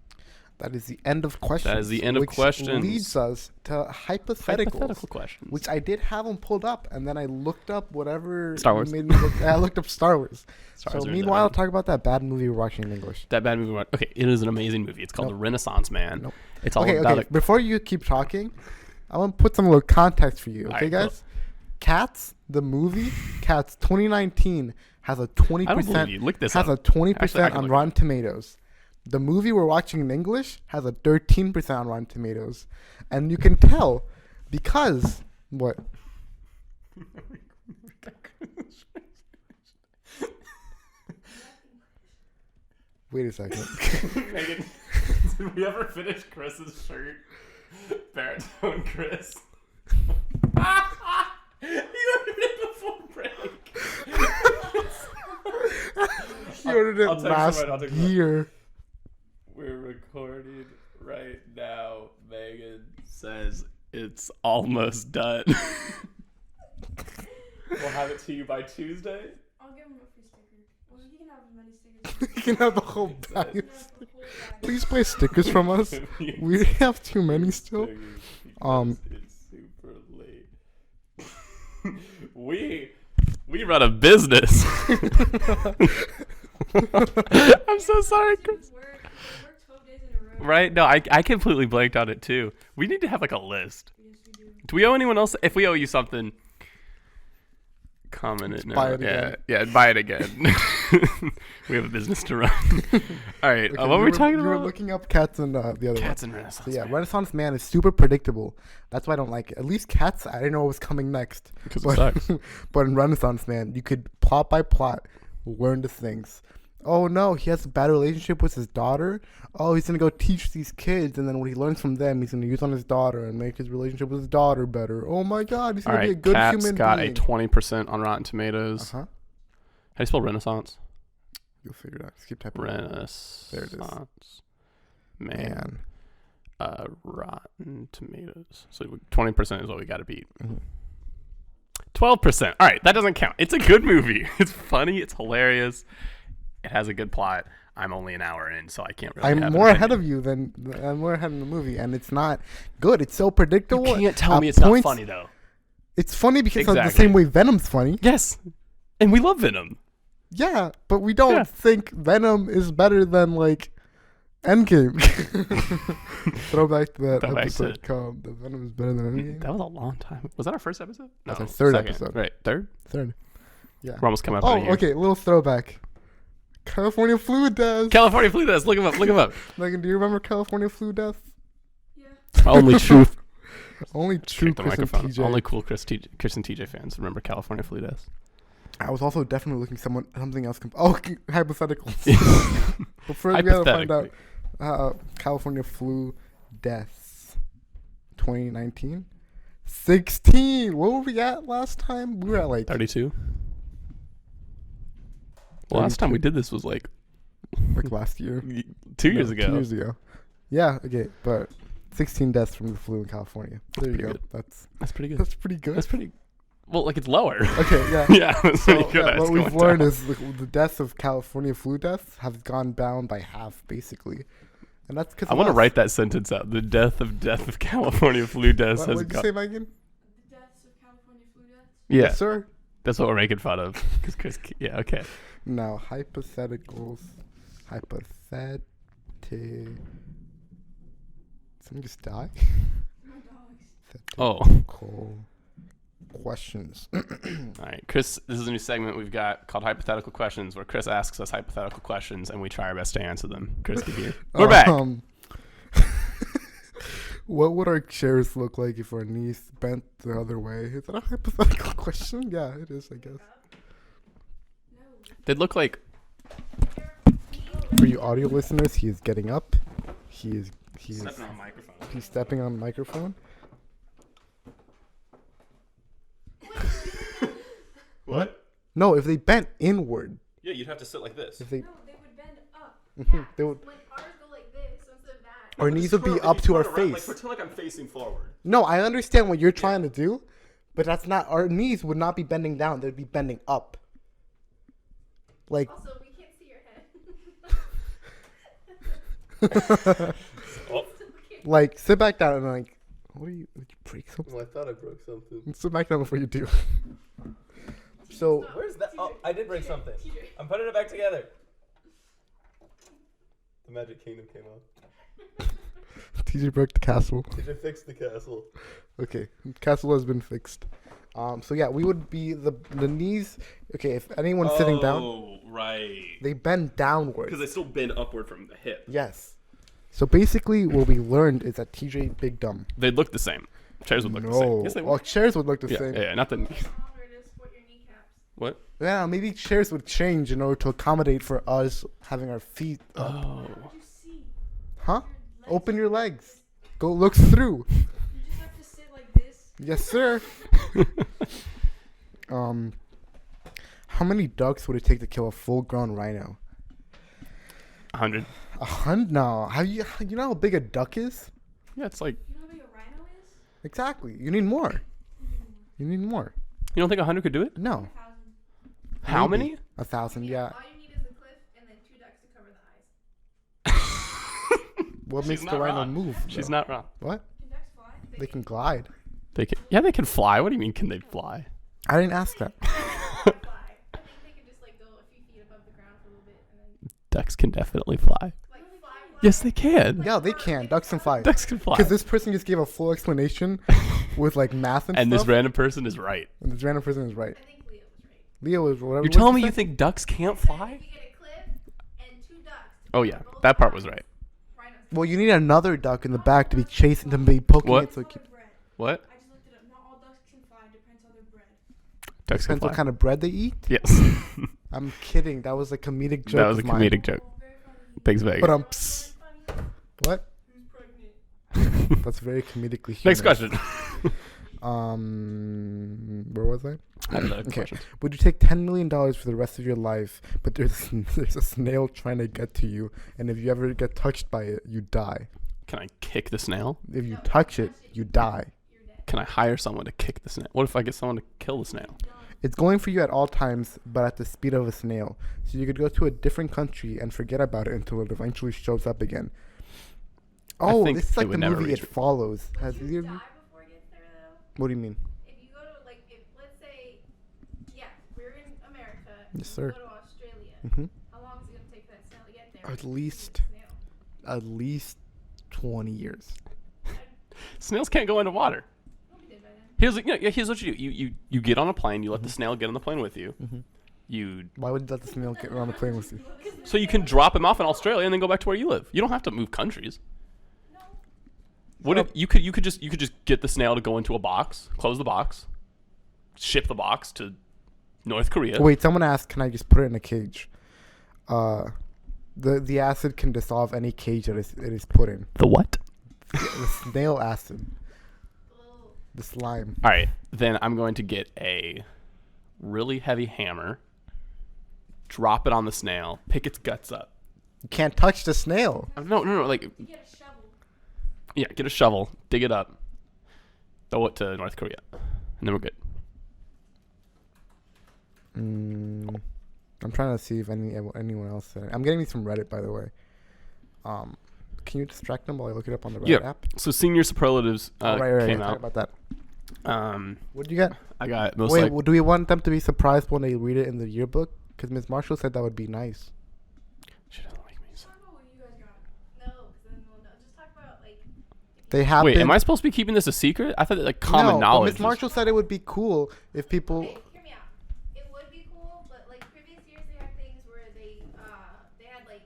That is the end of questions. That is the end of questions. Which leads us to hypothetical questions. which I did have them pulled up, and then I looked up whatever Star Wars. made me look. I looked up Star Wars. Star So Wars are meanwhile, in there. talk about that bad movie we're watching in English. That bad movie. Okay, it is an amazing movie. It's called Nope. The Renaissance Man. Nope. It's all Okay, about okay. Before you keep talking, I want to put some little context for you. Okay, Alright, guys. Cats, the movie, Cats 2019 has a 20%. I don't believe you. Look this has up. a 20% Actually, I can on look Rotten Tomatoes. The movie we're watching in English has a 13% on Rotten Tomatoes, and you can tell because what? Wait a second. Megan, did we ever finish Chris's shirt? Baritone Chris. You ordered it before break. He ordered it I'll text him last right, I'll text him right. year. We're recording right now. Megan says it's almost done. We'll have it to you by Tuesday. I'll give him a free sticker. Well, he can have as many stickers. You can have the whole bag. He can have the whole bag. Please play stickers from us. We have too many still. It's super late. we run a business. I'm so sorry, Chris. Work 12 days in a row. Right? No, I completely blanked on it too. We need to have like a list. Yes, we do. Do we owe anyone else? If we owe you something, comment it now. buy it again. Yeah, buy it again. We have a business to run. All right. Okay, What were we talking You were about? looking up Cats and the other Cats one. and Renaissance. So yeah, Man. Renaissance Man is super predictable. That's why I don't like it. At least Cats, I didn't know what was coming next. Because it But, sucks. but in Renaissance Man, you could plot by plot learn the things. Oh no, he has a bad relationship with his daughter. Oh, he's gonna go teach these kids, and then what he learns from them, he's gonna use on his daughter and make his relationship with his daughter better. Oh my God, he's All gonna be a right. good Cats human got being. a 20% on Rotten Tomatoes. Uh huh. How do you spell Renaissance? You'll figure it out. Just keep typing. Renaissance. There it is. Man. Rotten Tomatoes. So 20% is what we got to beat. Mhm. 12%. All right, that doesn't count. It's a good movie. It's funny. It's hilarious. It has a good plot. I'm only an hour in, so I can't really. I'm have more an ahead opinion. of you than I'm more ahead in the movie, and it's not good. It's so predictable. You can't tell At me it's not points- funny though. It's funny because of the Exactly. same way Venom's funny. Yes, and we love Venom. Yeah, but we don't Yeah. think Venom is better than like Endgame. Throw back to that Throwback episode called "The Venom is better than Endgame." That was a long time. Was that our first episode? That's our third second. episode. Right, third. Third. Yeah. We're almost coming up. on a Oh, year. okay. A little throwback. California flu death. California flu deaths. Look him up. Look him up. Megan, do you remember California flu death? Yeah. Only truth. Only true Check the Chris and microphone. TJ. Only cool Chris and TJ fans remember California flu deaths. I was also definitely looking something else. Hypotheticals. But first, we gotta find out California flu deaths 2019. 16. What were we at last time? We were at like 32. Well, last time we did this was like last year. 2 years ago. 2 years ago. Yeah. Okay, but 16 deaths from the flu in California. There you pretty go. good. That's That's pretty good. pretty good. That's pretty. Well, like it's lower. Okay. Yeah. Yeah, that's So, pretty good. yeah, what It's we've going learned down. is the deaths of California flu deaths have gone down by half, basically, and that's because I want to write that sentence out. The death of California flu deaths What has did you gone. say, Megan? The deaths of California flu deaths. Yeah, Yes, sir. that's what we're making fun of. 'Cause Chris. Yeah. Okay. Now, hypotheticals. Hypothetic. Someone just die? My dogs. Oh. Hypothetical questions. All right, Chris, this is a new segment we've got called Hypothetical Questions, where Chris asks us hypothetical questions and we try our best to answer them. Chris, give you. We're back. What would our chairs look like if our knees bent the other way? Is that a hypothetical question? Yeah, it is, I guess. They'd look like... For you audio listeners, he is getting up. He's stepping on a microphone. He's stepping on a microphone. What? No, if they bent inward. Yeah, you'd have to sit like this. If they, No, they would bend up. they would. When ours go like this, so instead of that. Our knees would be up to our face. Like, pretend like I'm facing forward. No, I understand what you're trying to do, but that's not. Our knees would not be bending down; they'd be bending up. Like. Also, we can't see your head. Like, sit back down and like, what are you? Did you break something? Well, I thought I broke something. Sit back down before you do. So. Where's that? Oh, I did break something. I'm putting it back together. The Magic Kingdom came out. TJ broke the castle. TJ fixed the castle. Okay, castle has been fixed. So yeah, we would be the knees. Okay, if anyone's sitting down, Oh, right. they bend downward. Because they still bend upward from the hip. Yes. So basically, what we learned is that TJ big dumb. They'd look the same. Chairs would look the same. Yes, they Well, would. chairs would look the Yeah, same. yeah, not the knees. Longer to support your kneecaps. What? Yeah, maybe chairs would change in order to accommodate for us having our feet up. Oh. How would you see? Huh? Your legs Open your legs. Go look through. You just have to sit like this. Yes, sir. How many ducks would it take to kill a full-grown rhino? 100. 100? No. You know how big a duck is? Yeah, it's like... You know how big a rhino is? Exactly. You need more. You need more. You don't think 100 could do it? No. 1,000. How Maybe. many? 1,000, yeah. All you need is a cliff and then 2 ducks to cover the eyes. What She's makes the not rhino wrong. move? She's though? not wrong. What? Can ducks fly? They can glide. They can... Yeah, they can fly. What do you mean, can they fly? I didn't ask that. Fly. I think they can just like go a few feet above the ground for a little bit and then Ducks can definitely fly. like fly. Yes, they can. Yeah, they can. Ducks can fly. Ducks can fly. Because this person just gave a full explanation with like math and And stuff. this random person is right. And this random person is right. I think Leo was right. Leo is whatever. You're telling me you you think ducks can't If fly? you get a cliff and 2 ducks. Oh, yeah. That part was right. Rhinos. Well, you need another duck in the back to be chasing them, be poking What? it. So it keep, What? I just looked it up. Not all ducks can fly. Depends on their bread. Ducks can depends fly. what kind of bread they eat. Yes. I'm kidding. That was a comedic joke. That was a of mine. comedic joke. Oh, very funny. Thanks, Vegas. But Funny. what? Who's pregnant? That's very comedically. Next humorous. question. Where was I? Another Okay. question. Would you take $10 million for the rest of your life, but there's a snail trying to get to you, and if you ever get touched by it, you die. Can I kick the snail? If you touch it, you die. You're dead. Can I hire someone to kick the snail? What if I get someone to kill the snail? It's going for you at all times, but at the speed of a snail. So you could go to a different country and forget about it until it eventually shows up again. I Oh, think this is it like would the never movie reach It me. Follows. Would Has you either? die before it gets there though? What do you mean? If you go to like, if let's say, yeah, we're in America. Yes, you sir. Go to Australia. hmm How long is it gonna take for that snail to get there? At least, Snail. at least 20 years. Snails can't go into water. We'll be dead by then. Here's what you do. You get on a plane. You let the snail get on the plane with you. Mhm. You Why would you let the snail get around the plane with you? so you can drop him off in Australia and then go back to where you live. You don't have to move countries. No. What if you could just get the snail to go into a box, close the box, ship the box to North Korea. Wait, someone asked, can I just put it in a cage? The acid can dissolve any cage that it is put in. The what? The snail acid. Oh. The slime. All right, then I'm going to get a really heavy hammer, drop it on the snail, pick its guts up. You can't touch the snail. No, like You get a shovel. yeah, get a shovel, dig it up, throw it to North Korea, and then we're good. I'm trying to see if anyone else said it. I'm getting these from Reddit, by the way. Can you distract them while I look it up on the Reddit app? So senior superlatives Right. came Talk out. about that. Um, What did you get? I got most Wait, like well, do we want them to be surprised when they read it in the yearbook? Because Ms. Marshall said that would be nice. she doesn't like me. So. Talk about what you guys got. No, because then we'll know. Just talk about like if They happen. Wait, am I supposed to be keeping this a secret? I thought that like common no, knowledge. Miss Marshall said it would be cool if people. Okay, hear me out. It would be cool, but like previous years they had things where they had like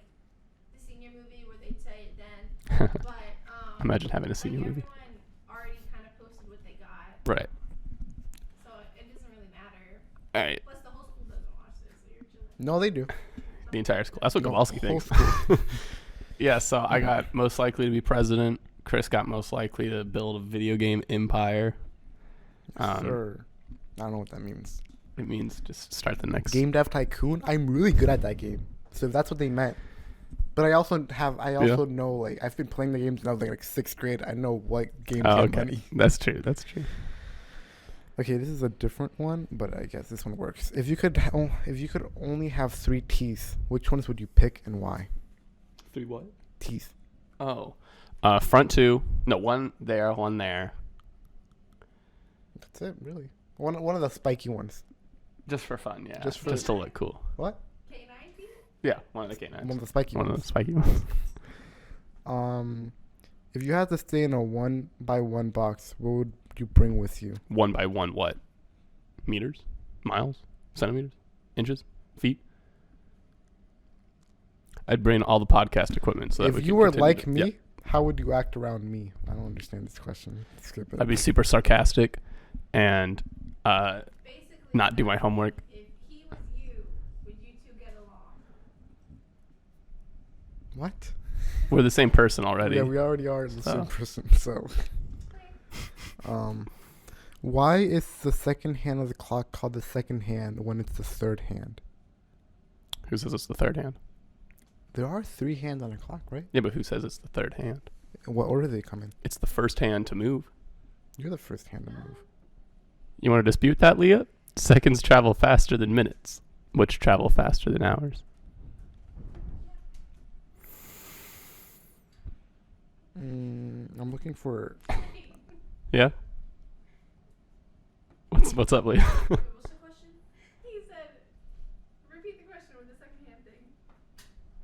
the senior movie where they'd say it then. But Imagine having a senior movie. Everyone already kind of posted what they got, Right. so it doesn't really matter. All right. Plus the whole school doesn't watch this, so you're chilling. No, they do. The entire school. That's what No, Kowalski whole thinks. Yeah. So I got most likely to be president. Chris got most likely to build a video game empire. Sure. I don't know what that means. It means just start the next Game Dev Tycoon. I'm really good at that game. So if that's what they meant. But I also know, like, I've been playing the games since I was like 6th grade. I know what games get money. That's true. That's true. Okay, this is a different one, but I guess this one works. If you could only have 3 teeth, which ones would you pick and why? 3 what? Teeth. Oh. Front 2. No, 1 there, 1 there. That's it, really. One of the spiky ones. Just for fun, yeah. Just to look cool. What? K9 teeth? Yeah, one of the K9s. One of the spiky One ones. of the spiky ones. If you had to stay in a 1x1 box, what would you bring with you? 1 by 1 what? Meters? Miles? Centimeters? Inches? Feet? I'd bring all the podcast equipment. So that If you were like me, how would you act around me? I don't understand this question. Skip it. I'd be super sarcastic and Basically, not do my homework. if he was you, would you two get along? What? We're the same person already. Yeah, we already are the same Oh. person. So, why is the second hand of the clock called the second hand when it's the third hand? Who says it's the third hand? There are 3 hands on a clock, right? Yeah, but who says it's the third hand? In what order do they come in? It's the first hand to move. You're the first hand to move. You want to dispute that, Leah? Seconds travel faster than minutes, which travel faster than hours. I'm looking for. Yeah? What's up, Leah? Wait, what's the question? He said, repeat the question with the second hand thing.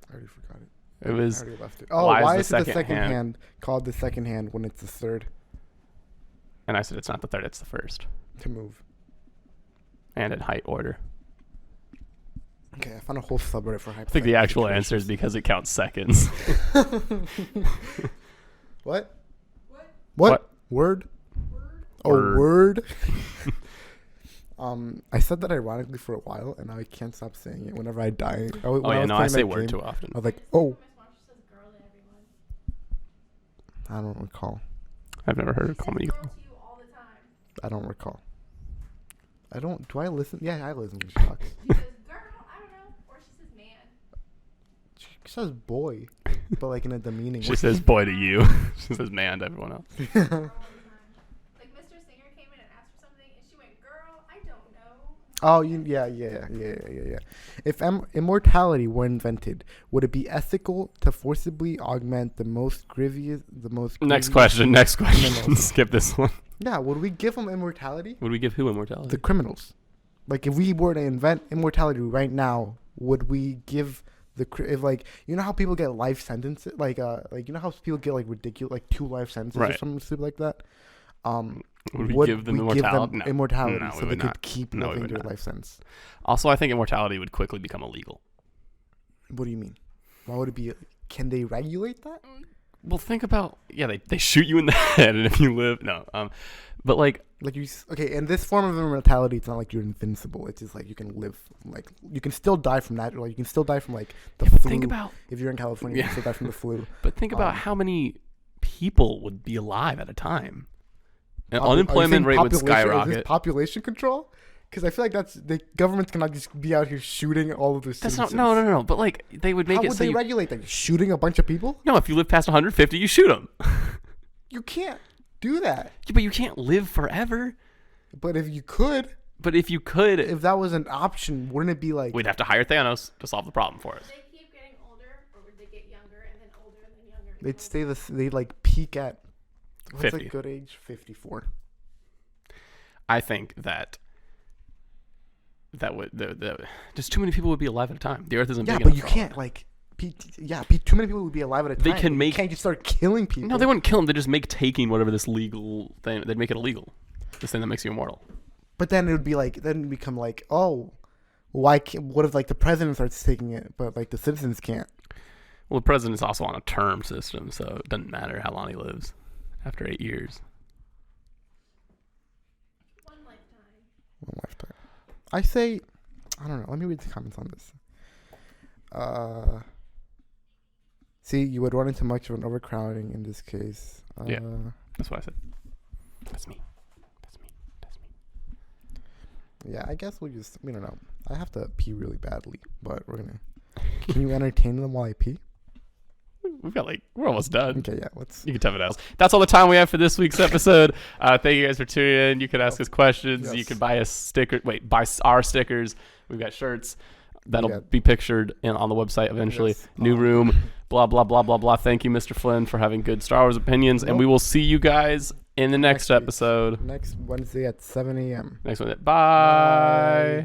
I already forgot it. It was I already left it. Oh, why is it the second hand called the second hand when it's the third and I said it's not the third, it's the first. to move? And in height order. Okay, I found a whole subreddit for hypothetical. I think the actual answer is because it counts seconds. What? What? What? Word? Word? Oh, word. I said that ironically for a while, and now I can't stop saying it whenever I die. I say word too often. I was like, oh, Miss Marshall says girl to everyone. I don't recall. I've never heard She of says comedy. girl to you all the time. I don't recall. Do I listen? Yeah, I listen when she talks. She says girl, I don't know. Or she says man. She says boy, but like in a demeaning She way. says boy to you. She says man to everyone else. Girl all the time. Like Mr. Singer came in and asked for something and she went, girl, I don't know. Oh, yeah. If immortality were invented, would it be ethical to forcibly augment the most grievous? Next question. criminals? Skip this one. Yeah, would we give them immortality? Would we give who immortality? The criminals. Like, if we were to invent immortality right now, would we give if like, you know how people get life sentences, like you know how people get like ridiculous, like 2 life sentences or Right. something stupid like that? Would we give them immortality? No. immortality No, we so they would could not. keep No, we living would their not. life sentence? Also, I think immortality would quickly become illegal. What do you mean? Why would it be? Can they regulate that? Well, think about they shoot you in the head, and if you live, but like Like okay, in this form of immortality, it's not like you're invincible. It's just like you can live, like you can still die from natural. Like you can still die from like the flu. think about if you're in California, you can still die from the flu. But think about how many people would be alive at a time. And Are you saying unemployment rate would population- Is skyrocket. this population control? Because I feel like the government cannot just be out here shooting all of their That's citizens. not no. But like they would make How it would so they you, regulate that? Shooting a bunch of people? no. If you live past 150, you shoot them. You can't do that. But you can't live forever. But if you could, But if you could, if that was an option, wouldn't it be like? we'd have to hire Thanos to solve the problem for us. Would they keep getting older or would they get younger and then older and then younger? They'd stay they'd like peak at what's 50. a good age? 54. I think that would just too many people would be alive at a time. The Earth isn't Yeah, big but enough you for all can't that. like too many people would be alive at a time. They can make. You can't just start killing people. No, they wouldn't kill them. They just make taking whatever this legal thing. They'd make it illegal. This thing that makes you immortal. But then it would be like, then it become like, oh, why can't? What if like the president starts taking it, but like the citizens can't? Well, the president's also on a term system, so it doesn't matter how long he lives after 8 years. One lifetime. One lifetime. I say, I don't know. Let me read the comments on this. See, you would run into much of an overcrowding in this case. Yeah. That's what I said. That's me. Yeah, I guess we don't know. I have to pee really badly, but we're gonna. Can you entertain them while I pee? We're almost done. Okay, yeah. You can tell me else. That's all the time we have for this week's episode. Thank you guys for tuning in. You can ask us questions. Yes. You can buy us stickers. Buy our stickers. We've got shirts that'll be pictured on the website eventually. Yes. New room. Blah blah blah blah blah. Thank you, Mr. Flynn, for having good Star Wars opinions, and we will see you guys in the next episode. Next Wednesday at 7 a.m. Next one. Bye.